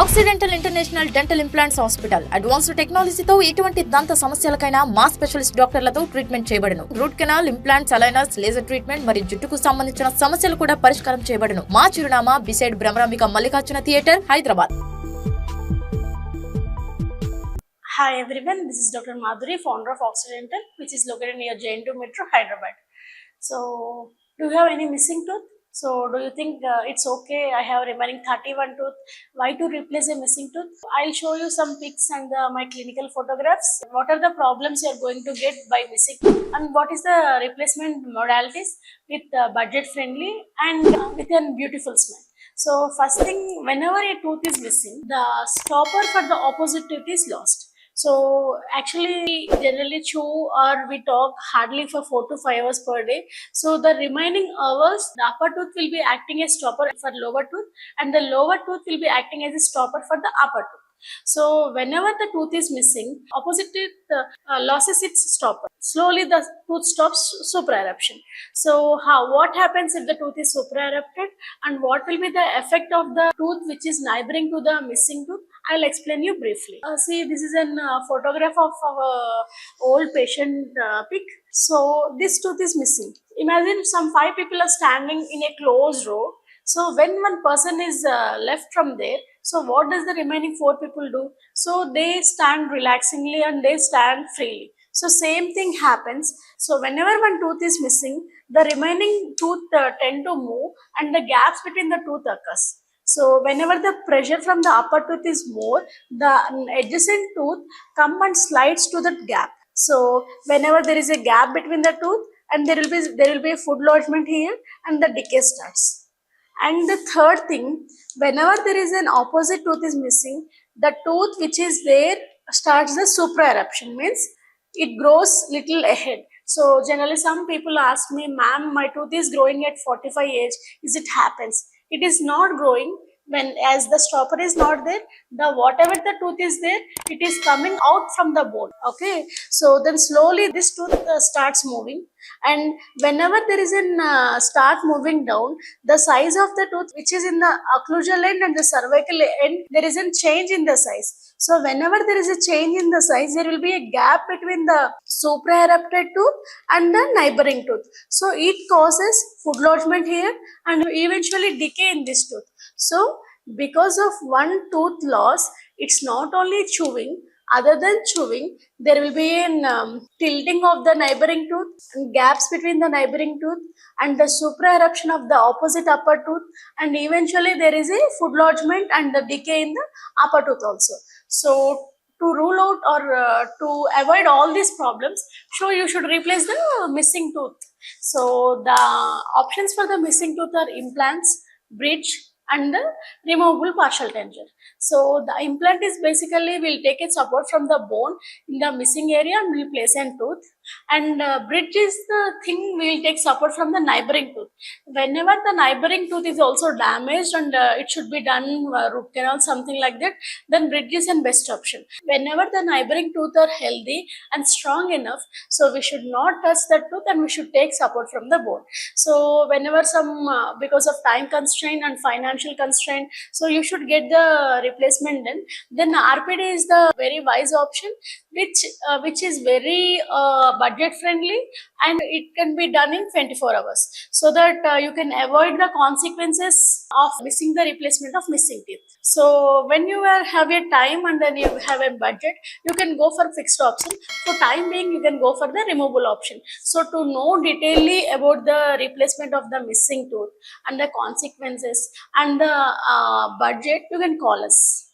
Accidental international dental implants hospital advanced టెక్నాలజీతో ఎటువంటి దంత సమస్యలకైనా మా స్పెషలిస్ట్ డాక్టర్లతో ట్రీట్మెంట్ చేయబడును. Root canal, implants, aligners, laser treatment మరియు జుట్టుకు సంబంధించిన సమస్యలు కూడా పరిష్కారం చేయబడును. మా చిరునామా beside Bhramarambika Mallikarjuna theatre, Hyderabad. Hi everyone, this is Dr. Madhuri, founder of Occidental, which is located near JN2 Metro, Hyderabad. So, do you have any missing tooth? So, do you think it's okay? I have remaining 31 tooth. Why to replace a missing tooth? I'll show you some pics and my clinical photographs. What are the problems you are going to get by missing tooth? And what is the replacement modalities with budget friendly and with a beautiful smile? So, first thing, whenever a tooth is missing, the stopper for the opposite tooth is lost. So actually we generally chew or we talk hardly for 4 to 5 hours per day. So the remaining hours, the upper tooth will be acting as stopper for lower tooth and the lower tooth will be acting as a stopper for the upper tooth. So whenever the tooth is missing, opposite tooth loses its stopper. Slowly the tooth stops supraeruption. So what happens if the tooth is supraerupted and what will be the effect of the tooth which is neighboring to the missing tooth? I'll explain you briefly. See, this is an photograph of our old patient pic. So this tooth is missing. Imagine some 5 people are standing in a closed row. So when one person is left from there, so what does the remaining 4 people do? So they stand relaxingly and they stand freely. So same thing happens. So whenever one tooth is missing, the remaining tooth tend to move and the gaps between the tooth occurs. So whenever the pressure from the upper tooth is more, the adjacent tooth come and slides to that gap. So whenever there is a gap between the tooth, and there will be a food lodgement here, and the decay starts. And the third thing, whenever there is an opposite tooth is missing, the tooth which is there starts the supraeruption, means it grows little ahead. So generally some people ask me, ma'am, my tooth is growing at 45 age, is it happens? It is not growing when as the stopper is not there, the whatever the tooth is there, it is coming out from the bone. Okay, so then slowly this tooth starts moving, and whenever there is an start moving down, the size of the tooth which is in the occlusal end and the cervical end, there is a change in the size. So whenever there is a change in the size, there will be a gap between the supraerupted tooth and the neighboring tooth. So it causes food lodgement here and eventually decay in this tooth. So because of one tooth loss, it's not only chewing. Other than chewing, there will be an tilting of the neighboring tooth and gaps between the neighboring tooth and the supraeruption of the opposite upper tooth, and eventually there is a food lodgement and the decay in the upper tooth also. So to rule out or to avoid all these problems, so you should replace the missing tooth. So the options for the missing tooth are implants, bridge, and the removable partial denture. So the implant is basically will take a support from the bone in the missing area and will place a tooth, and bridge is the thing we will take support from the neighboring tooth. Whenever the neighboring tooth is also damaged and it should be done root canal, something like that, then bridge is the best option. Whenever the neighboring tooth are healthy and strong enough, so we should not touch that tooth and we should take support from the bone. So whenever some because of time constraint and financial constraint, so you should get the replacement then RPD is the very wise option, which is very budget friendly, and it can be done in 24 hours, so that you can avoid the consequences of missing the replacement of missing teeth. So when you have a time and then you have a budget, you can go for fixed option. For time being, you can go for the removable option. So to know detailedly about the replacement of the missing tooth and the consequences and the budget, you can call us.